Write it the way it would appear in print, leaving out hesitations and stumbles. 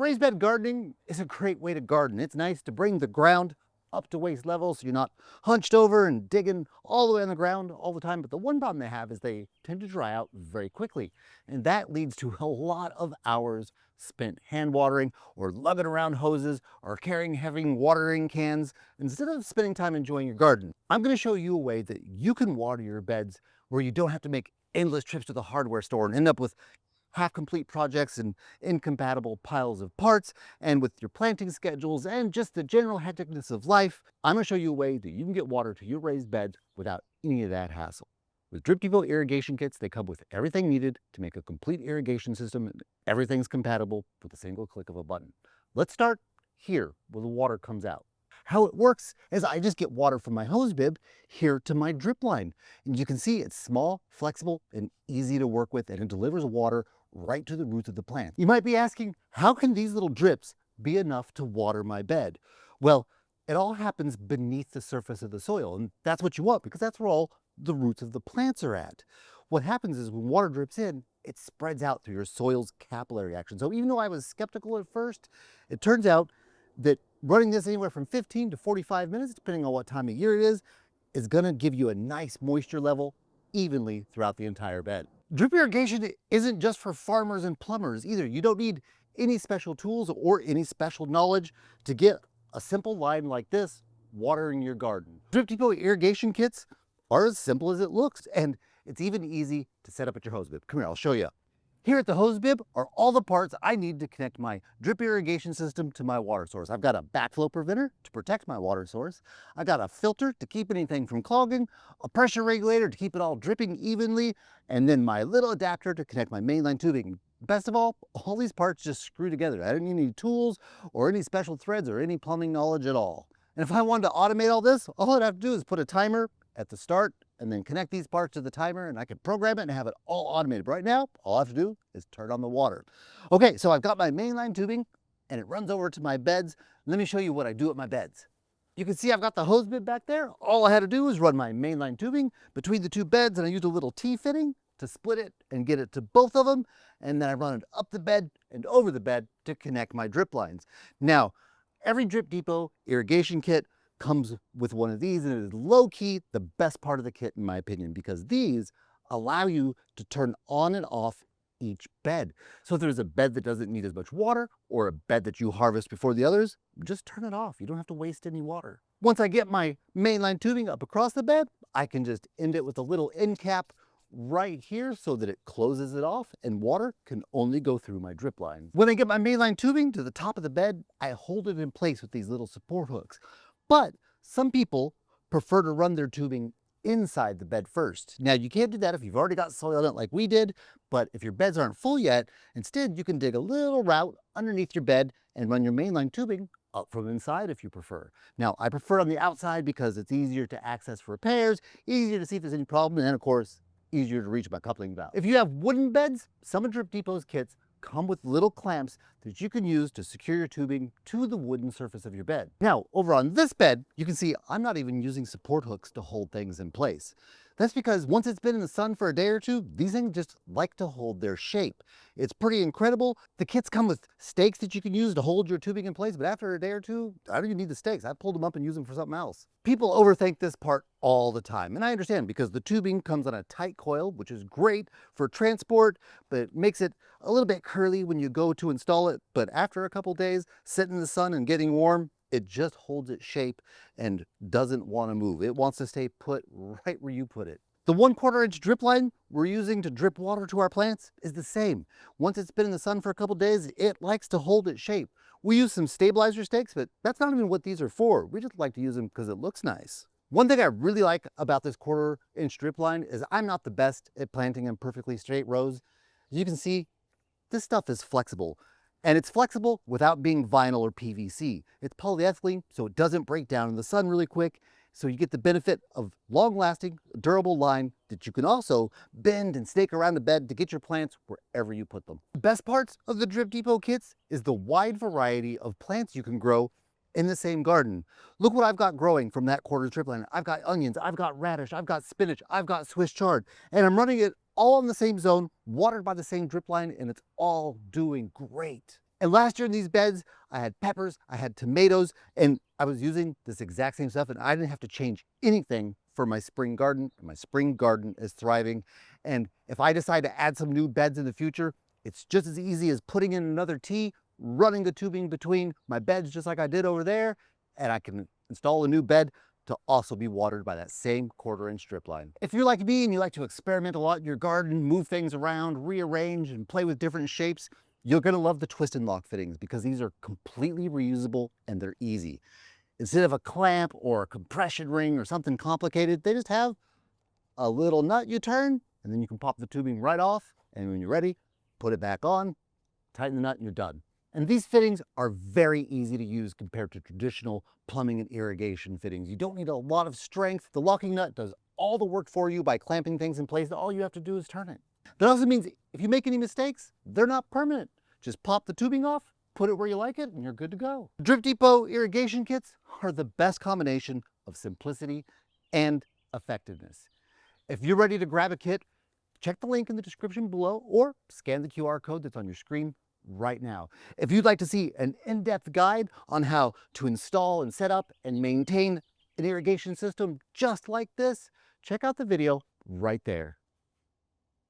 Raised bed gardening is a great way to garden. It's nice to bring the ground up to waist level so you're not hunched over and digging all the way on the ground all the time. But the one problem they have is they tend to dry out very quickly. And that leads to a lot of hours spent hand watering or lugging around hoses or carrying heavy watering cans instead of spending time enjoying your garden. I'm going to show you a way that you can water your beds where you don't have to make endless trips to the hardware store and end up with half-complete projects and incompatible piles of parts, and with your planting schedules and just the general hecticness of life. I'm going to show you a way that you can get water to your raised bed without any of that hassle. With Drip Depot irrigation kits, they come with everything needed to make a complete irrigation system, and everything's compatible with a single click of a button. Let's start here where the water comes out. How it works is I just get water from my hose bib here to my drip line. And you can see it's small, flexible, and easy to work with, and it delivers water right to the roots of the plant. You might be asking, how can these little drips be enough to water my bed? Well, it all happens beneath the surface of the soil, and that's what you want because that's where all the roots of the plants are at. What happens is when water drips in, it spreads out through your soil's capillary action. So even though I was skeptical at first, it turns out that running this anywhere from 15 to 45 minutes, depending on what time of year it is going to give you a nice moisture level evenly throughout the entire bed. Drip irrigation isn't just for farmers and plumbers either. You don't need any special tools or any special knowledge to get a simple line like this watering your garden. Drip Depot irrigation kits are as simple as it looks, and it's even easy to set up at your hose bib. Come here, I'll show you. Here at the hose bib are all the parts I need to connect my drip irrigation system to my water source. I've got a backflow preventer to protect my water source. I've got a filter to keep anything from clogging, a pressure regulator to keep it all dripping evenly, and then my little adapter to connect my mainline tubing. Best of all these parts just screw together. I don't need any tools or any special threads or any plumbing knowledge at all. And if I wanted to automate all this, all I'd have to do is put a timer at the start and then connect these parts to the timer, and I can program it and have it all automated. Right now, all I have to do is turn on the water. Okay, so I've got my mainline tubing and it runs over to my beds. Let me show you what I do at my beds. You can see I've got the hose bib back there. All I had to do was run my mainline tubing between the two beds, and I used a little T-fitting to split it and get it to both of them. And then I run it up the bed and over the bed to connect my drip lines. Now, every Drip Depot irrigation kit comes with one of these, and it is low-key the best part of the kit in my opinion, because these allow you to turn on and off each bed. So if there's a bed that doesn't need as much water or a bed that you harvest before the others, just turn it off. You don't have to waste any water. Once I get my mainline tubing up across the bed, I can just end it with a little end cap right here so that it closes it off and water can only go through my drip line. When I get my mainline tubing to the top of the bed, I hold it in place with these little support hooks. But some people prefer to run their tubing inside the bed first. Now, you can't do that if you've already got soil in it like we did, but if your beds aren't full yet, instead you can dig a little route underneath your bed and run your mainline tubing up from inside if you prefer. Now, I prefer on the outside because it's easier to access for repairs, easier to see if there's any problem, and of course, easier to reach my coupling valve. If you have wooden beds, some of Drip Depot's kits come with little clamps that you can use to secure your tubing to the wooden surface of your bed. Now, over on this bed, you can see I'm not even using support hooks to hold things in place. That's because once it's been in the sun for a day or two, these things just like to hold their shape. It's pretty incredible. The kits come with stakes that you can use to hold your tubing in place, but after a day or two, I don't even need the stakes. I pulled them up and use them for something else. People overthink this part all the time, and I understand because the tubing comes on a tight coil, which is great for transport, but it makes it a little bit curly when you go to install it. But after a couple days, sitting in the sun and getting warm, it just holds its shape and doesn't want to move. It wants to stay put right where you put it. The 1/4 inch drip line we're using to drip water to our plants is the same. Once it's been in the sun for a couple days, it likes to hold its shape. We use some stabilizer stakes, but that's not even what these are for. We just like to use them because it looks nice. One thing I really like about this 1/4 inch drip line is I'm not the best at planting in perfectly straight rows. As you can see, this stuff is flexible. And it's flexible without being vinyl or PVC. It's polyethylene, so it doesn't break down in the sun really quick. So you get the benefit of long-lasting, durable line that you can also bend and stake around the bed to get your plants wherever you put them. The best parts of the Drip Depot kits is the wide variety of plants you can grow in the same garden. Look what I've got growing from that 1/4 drip line. I've got onions, I've got radish, I've got spinach, I've got Swiss chard, and I'm running it all in the same zone, watered by the same drip line, and it's all doing great. And last year in these beds, I had peppers, I had tomatoes, and I was using this exact same stuff, and I didn't have to change anything for my spring garden. My spring garden is thriving. And if I decide to add some new beds in the future, it's just as easy as putting in another tee, running the tubing between my beds just like I did over there, and I can install a new bed to also be watered by that same 1/4-inch drip line. If you're like me and you like to experiment a lot in your garden, move things around, rearrange, and play with different shapes, you're gonna love the twist and lock fittings because these are completely reusable and they're easy. Instead of a clamp or a compression ring or something complicated, they just have a little nut you turn, and then you can pop the tubing right off, and when you're ready, put it back on, tighten the nut, and you're done. And these fittings are very easy to use compared to traditional plumbing and irrigation fittings. You don't need a lot of strength. The locking nut does all the work for you by clamping things in place. All you have to do is turn it. That also means if you make any mistakes, they're not permanent. Just pop the tubing off, put it where you like it, and you're good to go. Drip Depot irrigation kits are the best combination of simplicity and effectiveness. If you're ready to grab a kit, check the link in the description below or scan the QR code that's on your screen right now. If you'd like to see an in-depth guide on how to install and set up and maintain an irrigation system just like this, check out the video right there.